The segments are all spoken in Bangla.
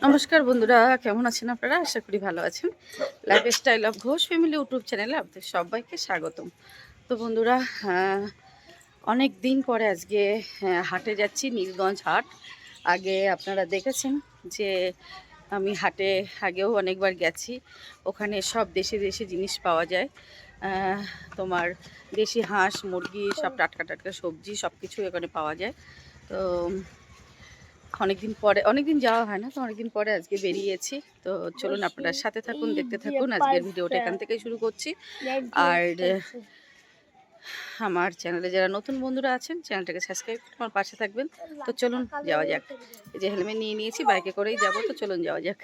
নমস্কার বন্ধুরা, কেমন আছেন আপনারা? আশা করি ভালো আছেন। Lifestyle of Ghosh family YouTube চ্যানেলে আপনাদের সবাইকে স্বাগতম। তো বন্ধুরা, অনেক দিন পরে আজকে হাটে যাচ্ছি, নীলগঞ্জ হাট। আগে আপনারা দেখেছেন যে আমি হাটে আগেও অনেকবার গেছি। ওখানে সব দেশি দেশি জিনিস পাওয়া যায়। তোমার দেশি হাঁস, মুরগি, সব টাটকা টাটকা সবজি সব কিছু এখানে পাওয়া যায়। তো অনেকদিন যাওয়া হয় না, তো অনেকদিন পরে আজকে বেরিয়েছি। তো চলুন আপনারা সাথে থাকুন, দেখতে থাকুন। আজকের ভিডিওটা এখান থেকেই শুরু করছি। আর আমার চ্যানেলে যারা নতুন বন্ধুরা আছেন, চ্যানেলটাকে সাবস্ক্রাইব করে আমার পাশে থাকবেন। তো চলুন যাওয়া যাক। এই যে হেলমেট নিয়ে নিয়েছি, বাইকে করেই যাবো। তো চলুন যাওয়া যাক।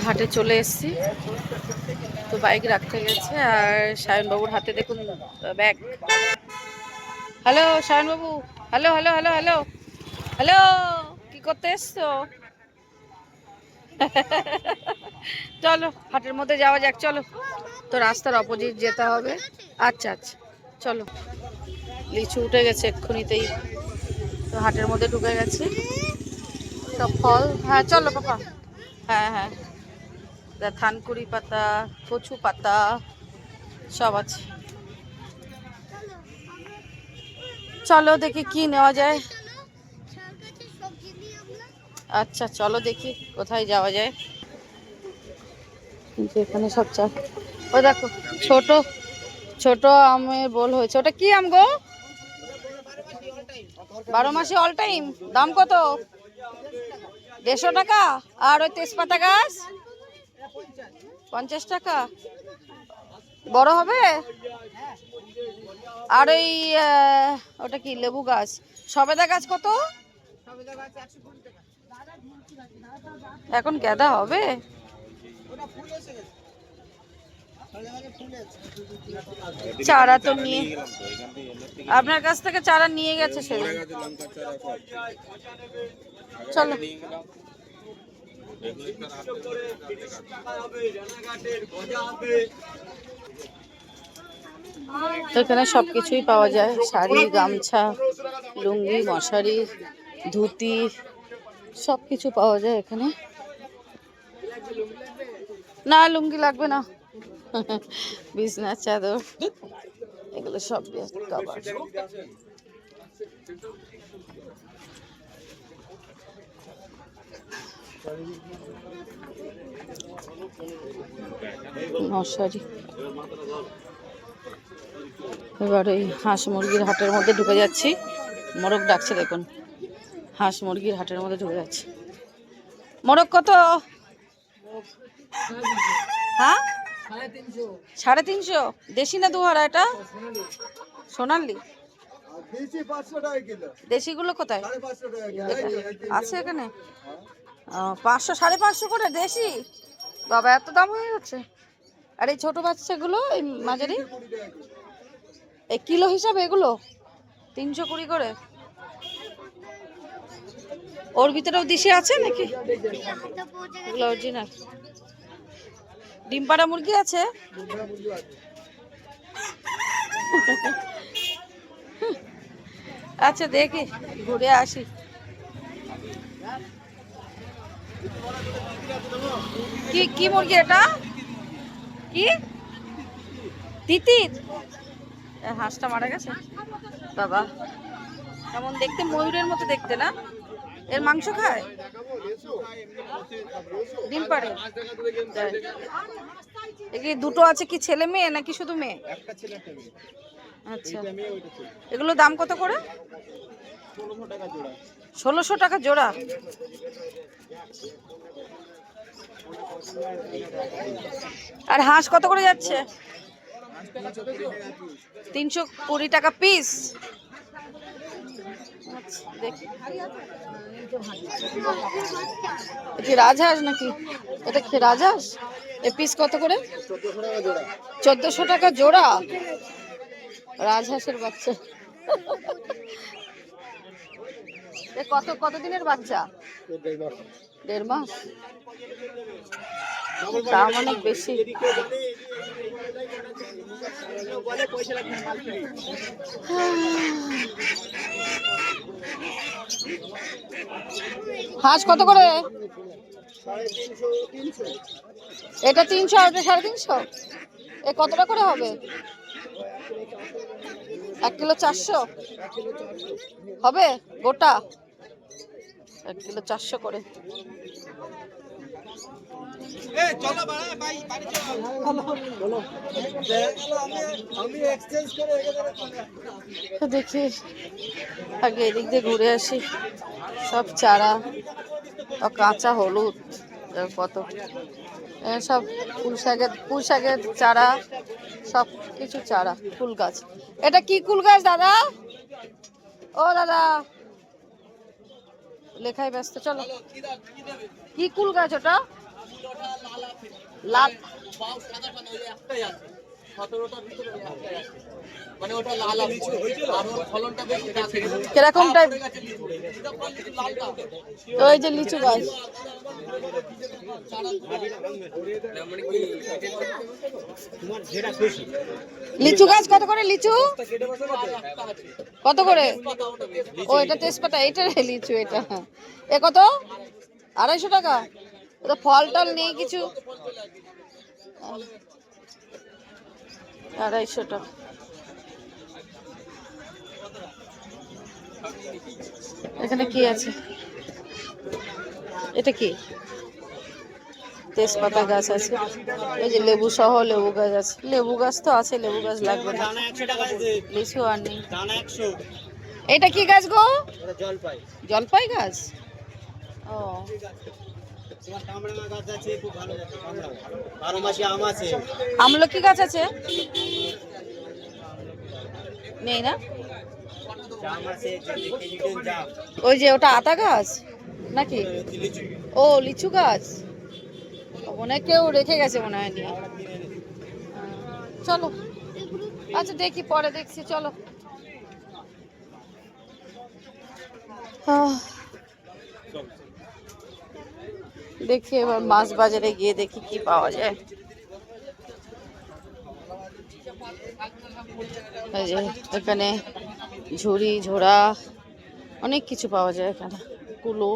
হাটে চলে এসেছি। তো বাইক রাখতে গেছে, আর সায়নবাবুর হাতে দেখুন ব্যাগ। হ্যালো সায়নবাবু, hello hello hello hello hello, কি করতে এসছো? চলো হাটের মধ্যে যাওয়া যাক, চলো। তো রাস্তার অপোজিট যেতে হবে। আচ্ছা আচ্ছা, চলো। লিচু উঠে গেছে এক্ষুনিতেই। তো হাটের মধ্যে ঢুকে গেছে সব ফল। হ্যাঁ চলো পাপা। হ্যাঁ হ্যাঁ, থানকুড়ি পাতা, কচু পাতা সব আছে। চলো দেখি কি নেওয়া যায়। আচ্ছা চলো দেখি কোথায় যাওয়া যায়। কিন্তু এখানে সব চা, ও দেখো ছোট ছোট আমের বোল হয়েছে। ওটা কি আম গো? 12 মাসি অল টাইম। দাম কত? 150 টাকা। আর ওই তেজপাতা গাছ 50 টাকা। বড় হবে। আর ওই ওটা কি লেবু গাছ? সবেদা গাছ কত? এখন গাঁদা হবে। চারা তো নিয়ে, আপনার কাছ থেকে চারা নিয়ে গেছে সেদিন। চলো এখানে সবকিছুই পাওয়া যায়। শাড়ি, গামছা, লুঙ্গি, মশারি, ধুতি সবকিছু পাওয়া যায় এখানে। না লুঙ্গি লাগবে না, বিছনার চাদর এগুলো সব কভার। মশারি। এবার এই হাঁস মুরগির হাটের মধ্যে ঢুকে যাচ্ছি। মোরগ ডাকছে দেখুন, হাঁস মুরগির হাটের মধ্যে ঢুকে যাচ্ছে। মোরগ কত? হ্যাঁ 350। দেশি না দুহারা? এটা সোনালি। দেশিগুলো কোথায় আছে? এখানে 500 550 করে দেশি। বাবা এত দাম হয়ে যাচ্ছে। আর এই ছোট বাচ্চাগুলো, এই মাঝারি, এই কিলো হিসাবে এগুলো 320 করে। ওর ভিতরেও দেশি আছে নাকি? এগুলো অরিজিনাল। ডিম পাড়া মুরগি আছে? আচ্ছা দেখি, ঘুরে আসি। কি কি মুরগি এটা? কি তিতির? হাঁসটা মারা গেছে বাবা। কেমন দেখতে, ময়ূরের মতো দেখতে না? এর মাংস খায়? ডিম পাড়ে? এগুলি দুটো আছে, কি ছেলে মেয়ে নাকি শুধু মেয়ে? আচ্ছা, এগুলো দাম কত করে? 1600 টাকা জোড়া। আর হাঁস কত করে যাচ্ছে? 320 টাকা পিস। দেখি কি রাজহাঁস নাকি? এটা কি রাজহাঁস? এ পিস কত করে? 1400 টাকা জোড়া। রাজহাঁসের বাচ্চা। কত কত দিনের বাচ্চা? 1.5 মাস। দাম অনেক বেশি। হাঁস কত করে? এটা 300 আর 350। এ কতটা করে হবে? 1 কিলো 400 হবে গোটা? 1 কিলো 400 করে। দেখি আগে এদিক দিয়ে ঘুরে আসি। সব চারা, কাঁচা হলুদ কত, সব পুঁই শাকের চারা, সব কিছু চারা, ফুল গাছ। এটা কি কুল গাছ দাদা? ও দাদা, লেখায় ব্যস্ত। চলো, কি কুল গাছ ওটা? লাল। কিরকম টাইপ? ওই যে লিচু গাছ। লিচু গাছ কত করে? লিচু কত করে? ও এটা তেজপাতা, এটা লিচু। এটা এ কত? 250 টাকা। এটা ফল টল নেই কিছু? 250 টাকা। এখানে কি আছে? এটা কি? তেজপাতা গাছ আছে। এই যে লেবু সহ লেবু গাছ আছে। লেবু গাছ তো আছে, লেবু গাছ লাগবে না। লিচু আর নেই। এটা কি গাছ গো? জলপাই। জলপাই গাছ? ও, আমলকি গাছ আছে? নেই না? ওই যে ওটা আতা গাছ নাকি? ও লিচু গাছ। মনে হয় কেউ রেখে গেছে মনে হয় নিয়ে। চলো, আচ্ছা দেখি, পরে দেখছি। চলো। দেখি এবার মাছ বাজারে গিয়ে দেখি কি পাওয়া যায়। এই যে এখানে ঝুড়ি ঝোড়া অনেক কিছু পাওয়া যায় এখানে। কুলো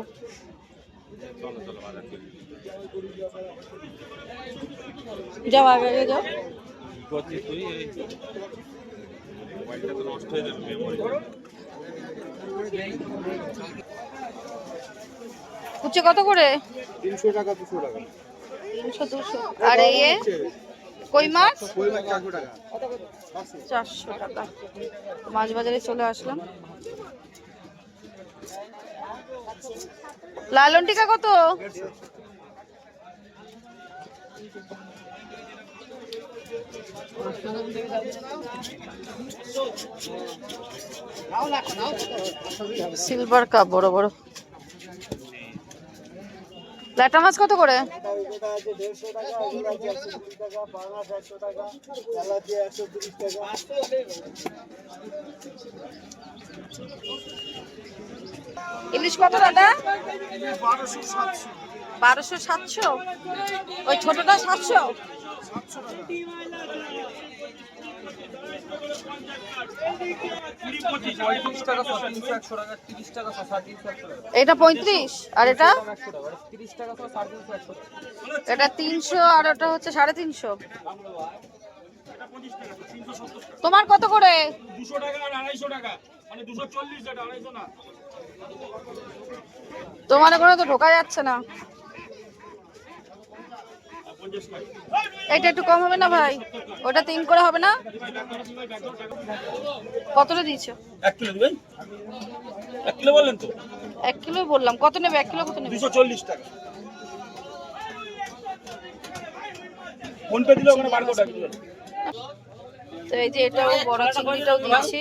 যাও আগে আগে যাও। উচ্ছে কত করে? 300 টাকা 200 টাকা। 300 200। আর এই কই মাছ? কই মাছ 400 টাকা। 400 টাকা। মাছ বাজারে চলে আসলাম। লালন টিকা কত? সিলভার কাপ বড় বড়। ল্যাটা মাছ কত করে? ইলিশ কত দাদা? 1200 700। ওই ছোটটা 700। এটা 35 আর এটা 300 আর ওটা হচ্ছে 350। তোমার কত করে? 200 টাকা আর 250 টাকা, মানে 240 টাকা, 250 না। তোমার ওখানে তো ঢোকা যাচ্ছে না। এটা একটু কম হবে না ভাই? ওটা 3 করে হবে না? কতটা দিয়েছো? 1 কিলো দিবেন? 1 কিলো বললেন তো? 1 কিলো বললাম। কত নেবে? 1 কিলো কত নেবে? 240 টাকা। ফোন পে দিলে ওখানে বারকোড আছে। তো এই যে এটাও বড় চিংড়িটাও দিচ্ছি।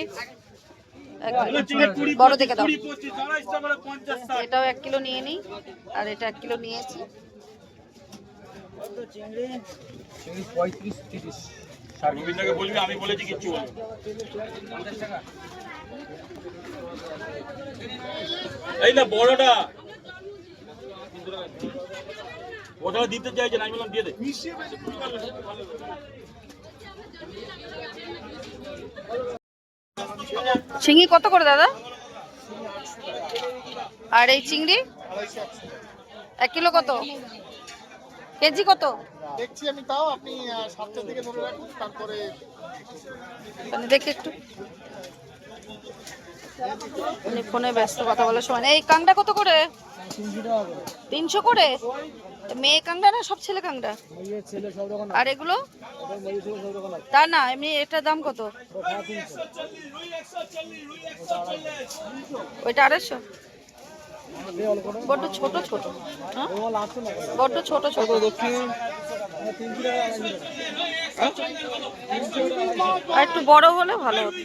বড় দেখে দাও। এটাও 1 কিলো নিয়ে নিই। আর এটা 1 কিলো নিয়েছি। চিংড়ি 35 30। রবীন্দ্রকে বলবি আমি বলেছি কিচ্ছু বলবো। 50 টাকা। এই না বড়টা। ওটা দিতে চাইছেন, আমি বললাম দিয়ে দে। চিংড়ি কত করে দাদা? আর এই চিংড়ি 1 কিলো কত? কেজি কত? দেখছি আমি, তাও আপনি 7টার দিকে ধরে রাখুন, তারপরে দেখি একটু। ফোনে ব্যস্ত, কথা বলার সময় নেই। এই কাংড়া কত করে? 300 করে। মেয়ে কাংড়া না সব ছেলে কাংড়া? ছেলে সব রকম। আর এগুলো? সব রকম আছে। তা না, এমনি এটার দাম কত? ওইটা 250। বড্ড ছোট ছোট। হ্যাঁ বড্ড ছোট ছোট। আর একটু বড় হলে ভালো হতো।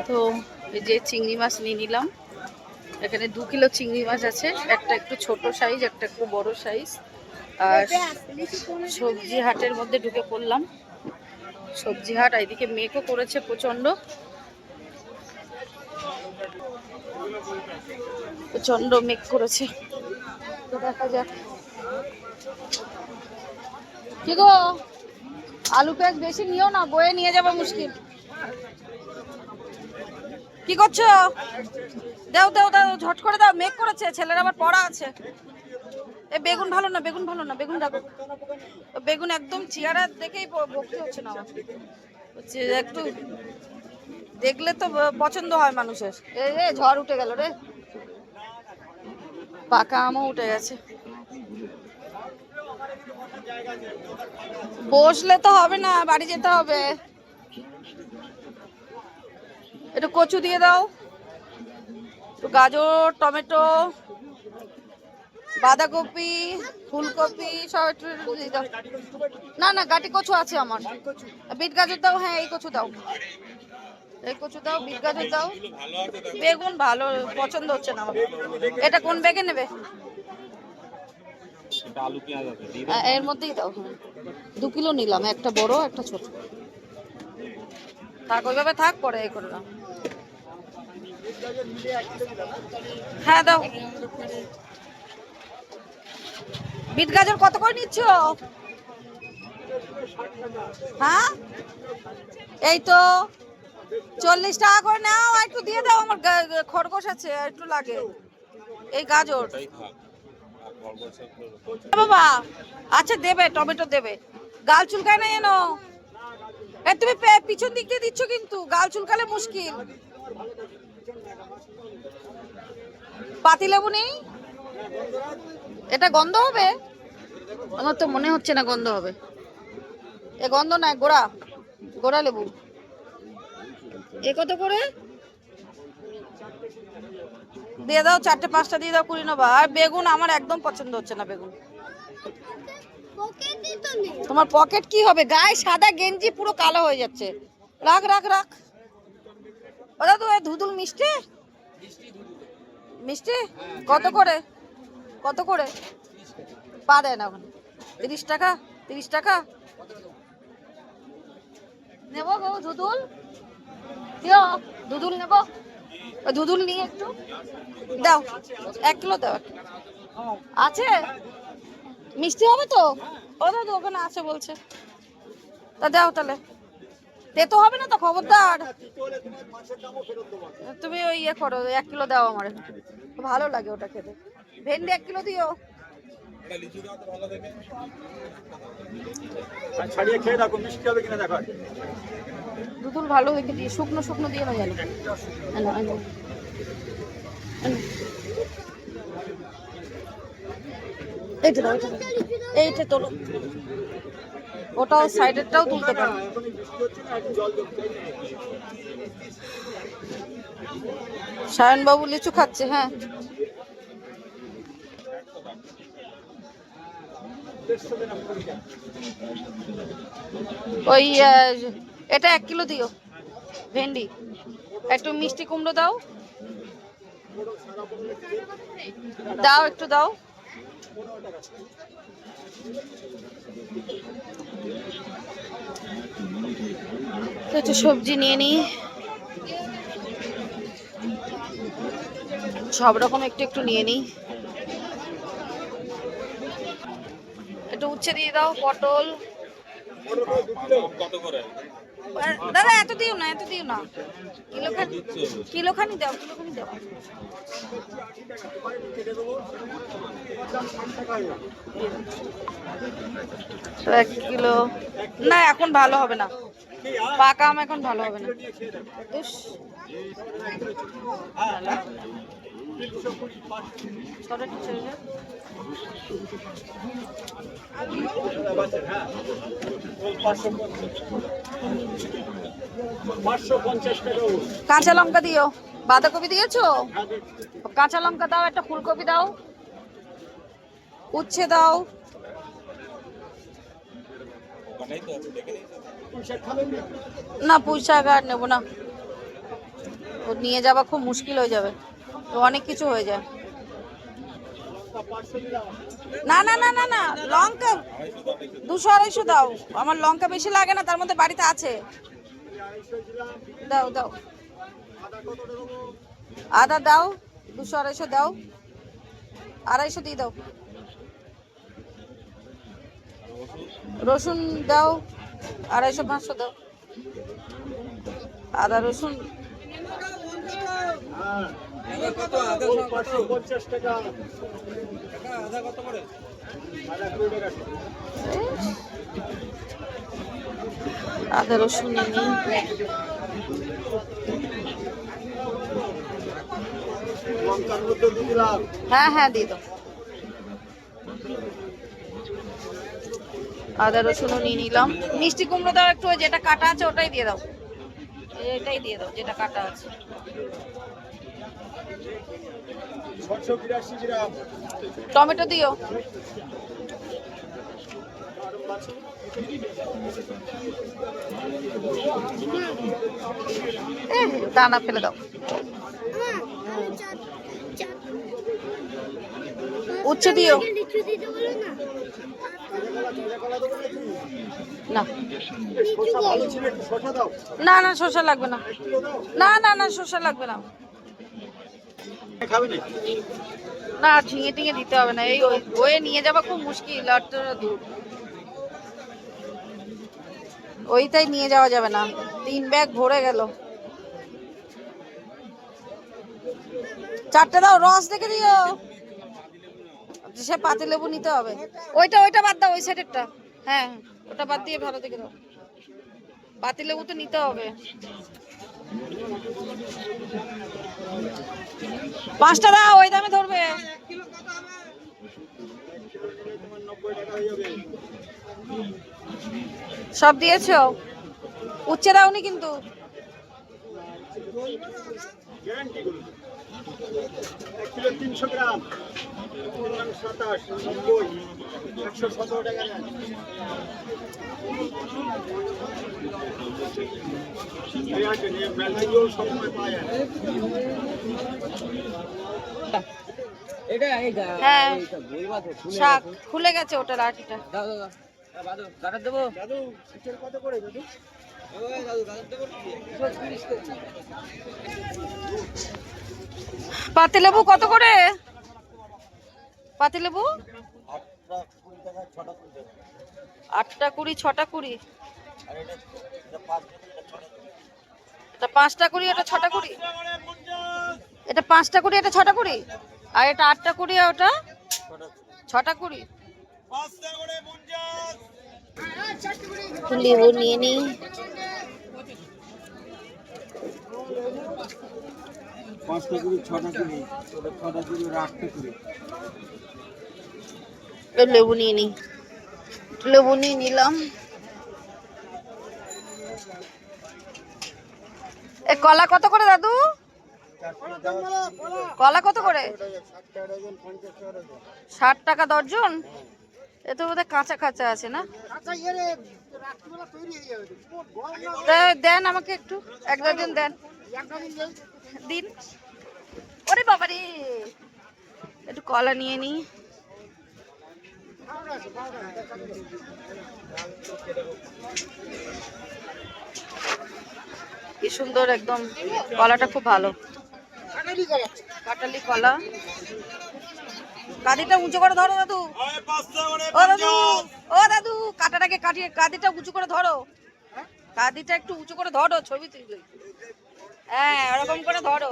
তো এই যে চিংড়ি মাছ নিয়ে নিলাম। এখানে 2 কিলো চিংড়ি মাছ আছে। একটা একটু ছোট সাইজ, একটা একটু বড় সাইজ। আর সবজি হাটের মধ্যে ঢুকে পড়লাম। সবজি হাট, এইদিকে মেঘও করেছে প্রচন্ড। প্রচন্ড মেঘ করেছে। তো দেখা যাক। কি গো, আলু পেঁয়াজ বেশি নিও না, বয়ে নিয়ে যাবো মুশকিল। কি করছো? দাও দাও দাও, ঝট করে দাও, মেঘ করেছে, ছেলের আবার পড়া আছে। এ বেগুন ভালো না, বেগুন ভালো না, বেগুন রাখো। বেগুন একদম চেহারা দেখেই ভক্তি হচ্ছে না আমার। হচ্ছে একটু দেখলে তো পছন্দ হয় মানুষের। এ ঝড় উঠে গেল রে, পাকা আমও উঠে গেছে। বসলে তো হবে না, বাড়ি যেতে হবে। একটু কচু দিয়ে দাও, একটু গাজর, টমেটো, বাঁধাকপি, ফুলকপি সব একটু দিয়ে দাও। না না, গাটি কচু আছে আমার। বিট গাজর দাও। হ্যাঁ এই কচু দাও, এই কচু দাও, বিট গাজর দাও। বেগুন ভালো পছন্দ হচ্ছে না আমার। এটা কোন ব্যাগে নেবে? এর মধ্যেই দাও। 2 কিলো নিলাম, একটা বড় একটা ছোট। থাক ওইভাবে থাক, পরে এই করে দাও। হ্যাঁ দাও। বিট গাজর কত করে নিচ্ছ? হ্যাঁ এই তো 40 টাকা করে নাও, আর একটু দিয়ে দাও, আমার খরগোশ আছে আর একটু লাগে। এই গাজর বাবা, আচ্ছা দেবে, টমেটো দেবে। গাল চুলকায় না যেন। তুমি পিছন দিক দিয়ে দিচ্ছ কিন্তু, গাল চুলকালে মুশকিল। পাতিলেবু নেই? এটা গন্ধ হবে? আমার তো মনে হচ্ছে না গন্ধ হবে। এ গন্ধ না, গোড়া গোড়া লেবু। এ কত করে? দিয়ে দাও 4টে 5টা দিয়ে দাও, 20 নেবা। আর বেগুন আমার একদম পছন্দ হচ্ছে না বেগুন। তোমার পকেট কি হবে? গায়ে সাদা গেঞ্জি পুরো কালো হয়ে যাচ্ছে। রাখ রাখ রাখ। ওটা তো ধুদুল মিষ্টি মিষ্টি। কত করে? কত করে? পা দেয় না ওখানে। 30 টাকা। 30 টাকা নেবো গো। ধুদুল দিও, ধুদুল নেবো। ধুদুল নিয়ে একটু দাও, 1 কিলো দাও। আছে মিষ্টি হবে তো? ও দাদা ওখানে আছে বলছে, তা দাও তাহলে। তেতো হবে না তো? খবরদার। তুমি ওই ইয়ে করো, 1 কিলো দাও আমার, ভালো লাগে ওটা খেতে। ভেন্ডি 1 কিলো দিও। ছাড়িয়ে খেয়ে দেখো মিষ্টি হবে কিনা দেখো। দুধুল ভালো দেখে দিয়ে, শুকনো শুকনো দিয়ে না জানো। এইটা দাও, এইটা তোলো। ওটাও সাইডেরটাও তুলতে পারো। সায়ন বাবু লিচু খাচ্ছে। হ্যাঁ ওই এটা 1 কিলো দিও। ভেন্ডি একটু মিষ্টি কুমড়ো দাও, দাও একটু দাও। একটু সবজি নিয়ে নিই, সব রকম একটু একটু নিয়ে নিই। একটু উচ্ছে দিয়ে দাও, পটল। দাদা এত দিও না, এত দিও না। কিলোখানি দাও, কিলোখানি দাও। তো 1 কিলো না, এখন ভালো হবে না, পাকা আম এখন ভালো হবে না। কাঁচা লঙ্কা দিও। বাঁধাকপি দিয়েছো? কাঁচা লঙ্কা দাও, একটা ফুলকপি দাও, উচ্ছে দাও। না পুঁই শাক আর নেবো না, ও নিয়ে যাওয়া খুব মুশকিল হয়ে যাবে, তো অনেক কিছু হয়ে যায়। না না না না না, লঙ্কা 200-250 দাও। আমার লঙ্কা বেশি লাগে না, তার মধ্যে বাড়িতে আছে। দাও দাও। আদা দাও 200-250 দাও। 250 দিয়ে দাও। রসুন দাও 250-500 দাও। আদা রসুন আদা রসুন হ্যাঁ হ্যাঁ দিয়ে দাও। আদা রসুনও নিয়ে নিলাম। মিষ্টি কুমড়ো দাও একটু, যেটা কাটা আছে ওটাই দিয়ে দাও, এটাই দিয়ে দাও যেটা কাটা আছে। টমেটো দিও। দানা ফেলে দাও। উচ্ছে দিও। না না না শসা লাগবে না, না না না শসা লাগবে না, না ঝিঙে টিঙে দিতে হবে না। এই ওয়ে নিয়ে যাওয়া খুব মুশকিল, আর দূর। ওইটাই নিয়ে যাওয়া যাবে না, 3 ব্যাগ ভরে গেল। 4টে দাও, রস দেখে দিও। সে পাতিলেবু নিতে হবে। ওইটা বাদ দাও, ওই সাইডেরটা। হ্যাঁ, ওটা বাদ দিয়ে ভালো দেখে দাও। পাতিলেবু তো নিতে হবে। 5টা দাও, ওই দামে ধরবে। সব দিয়েছো? উচ্ছে দাওনি কিন্তু। কিলো 300 গ্রাম 27 90 117 টাকা নেন। এই আছে যে মেলাইও সময় পায় আর হ্যাঁ, শাক খুলে গেছে ওটা লাঠিটা। দাদু ইটের কত করে দাদু? পাতিলেবু কত করে? পাতিলেবু 8টা 20 6টা 20। এটা 5টা 20, এটা 6টা 20। এটা 5টা 20, এটা 6টা 20। আর এটা 8টা 20, আর ওটা 6টা 20। লেবু নিয়ে নি। লেবু নিয়ে নি, লেবু নিয়ে নিলাম। এ কলা কত করে দাদু? কলা কত করে? 60 টাকা দর্জন। এ তো বোধহয় কাঁচা কাঁচা আছে না? দেন আমাকে একটু, 1 ডজন দেন। দিন। ওরে বাবারে, একটু কলা নিয়ে নি। কি সুন্দর একদম, কলাটা খুব ভালো। কাটালি কলা। কাঁদিটা উঁচু করে ধরো দাদু। ও দাদু, ও দাদু, কাটাটাকে কাটিয়ে কাঁদিটা উঁচু করে ধরো। কাঁদিটা একটু উঁচু করে ধরো, ছবি তুলে। হ্যাঁ, ওরকম করে ধরো।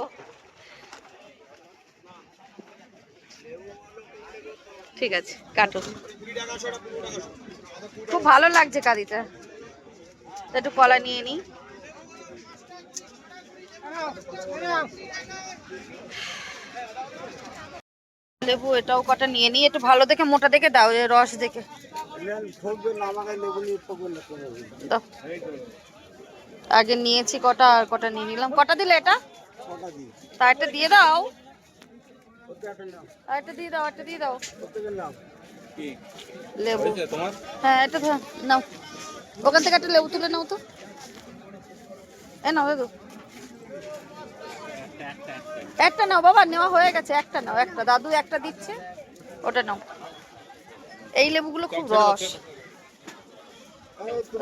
ঠিক আছে, কাটো। খুব ভালো লাগছে কাঁদিটা। একটু কলা নিয়ে নি। লেবু এটাও কটা নিয়ে নি, একটু ভালো দেখে মোটা দেখে দাও, রস দেখে দাও। আগে নিয়েছি কটা, আর কটা নিয়ে নিলাম। কটা দিলে এটা? তা একটা দিয়ে দাও। একটা দিয়ে দাও, একটা দিয়ে দাও। লেবু হ্যাঁ, এটা নাও। ওখান থেকে একটা লেবু তুলে নাও তো। এ নাও দাদু, একটা নাও বাবা, নেওয়া হয়ে গেছে। একটা নাও, একটা দাদু একটা দিচ্ছে, ওটা নাও। এই লেবুগুলো খুব রস,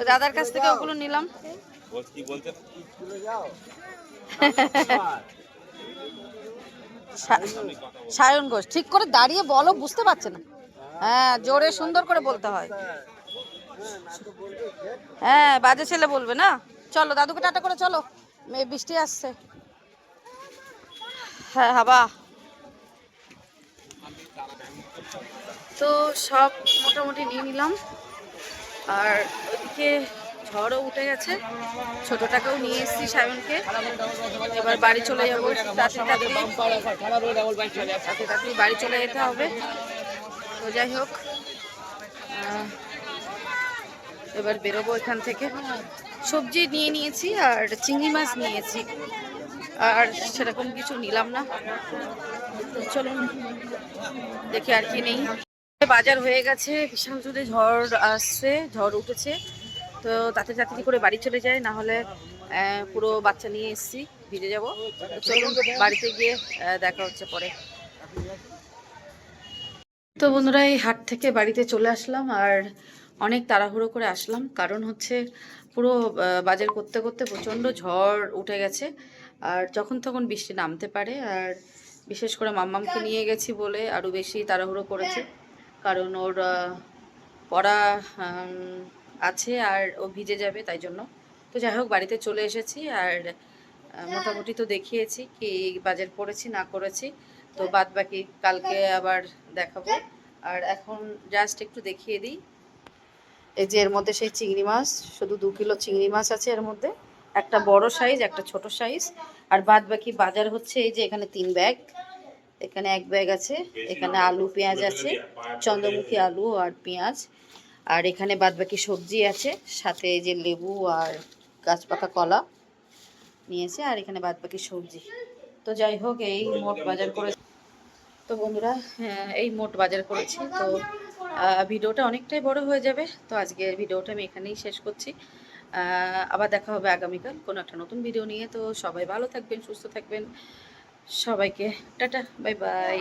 দাদার কাছ থেকে ওগুলো নিলাম। সায়ন ঘোষ, ঠিক করে দাঁড়িয়ে বলো, বুঝতে পারছে না। হ্যাঁ, জোরে সুন্দর করে বলতে হয়। হ্যাঁ, বাজে ছেলে বলবে না। চলো দাদুকে টাটা করে চলো, বৃষ্টি আসছে। হ্যাঁ হাবা। তো সব মোটামুটি নিয়ে নিলাম। আর ওইদিকে ঝড়ও উঠে গেছে, ছোটটাকেও নিয়ে এসেছি সায়নকে। এবার বাড়ি চলে যাবো, তাড়াতাড়ি বাড়ি চলে যেতে হবে। তো যাই হোক, এবার বেরোবো এখান থেকে। সবজি নিয়ে নিয়েছি আর চিংড়ি মাছ নিয়েছি, আর সেরকম কিছু নিলাম না। চলুন দেখি আর কি নেই। বাজার হয়ে গেছে, বিশাল জোরে ঝড় আসছে, ঝড় উঠেছে। তো তাড়াতাড়ি করে বাড়ি চলে যায়, না হলে পুরো বাচ্চা নিয়ে এসেছি, ভিজে যাব। চলুন বাড়িতে গিয়ে দেখা হচ্ছে পরে। তো বন্ধুরা, এই হাট থেকে বাড়িতে চলে আসলাম, আর অনেক তাড়াহুড়ো করে আসলাম, কারণ হচ্ছে পুরো বাজার করতে করতে প্রচণ্ড ঝড় উঠে গেছে, আর যখন তখন বৃষ্টি নামতে পারে। আর বিশেষ করে মাম্মামকে নিয়ে গেছি বলে আরও বেশি তাড়াহুড়ো করেছে, কারণ ওর পড়া আছে আর ও ভিজে যাবে তাই জন্য। তো যাই হোক বাড়িতে চলে এসেছি আর মোটামুটি তো দেখিয়েছি কি বাজার করেছি না করেছি, তো বাদ বাকি কালকে আবার দেখাবো। আর এখন জাস্ট একটু দেখিয়ে দিই, এই যে এর মধ্যে সেই চিংড়ি মাছ, শুধু 2 কিলো চিংড়ি মাছ আছে এর মধ্যে, একটা বড় সাইজ একটা ছোট সাইজ। আর বাদ বাকি বাজার হচ্ছে এই যে এখানে 3 ব্যাগ, এখানে 1 ব্যাগ আছে, এখানে আলু পেঁয়াজ আছে, চন্দ্রমুখী আলু আর পেঁয়াজ, আর এখানে বাদ বাকি সবজি আছে, সাথে এই যে লেবু আর গাছপাকা কলা নিয়েছে, আর এখানে বাদ বাকি সবজি। তো যাই হোক এই মোট বাজার করে, তো বন্ধুরা এই মোট বাজার করেছি। তো ভিডিওটা অনেকটাই বড় হয়ে যাবে, তো আজকের ভিডিওটা আমি এখানেই শেষ করছি। আবার দেখা হবে আগামীকাল কোনো একটা নতুন ভিডিও নিয়ে। তো সবাই ভালো থাকবেন, সুস্থ থাকবেন, সবাইকে টাটা, বাই বাই।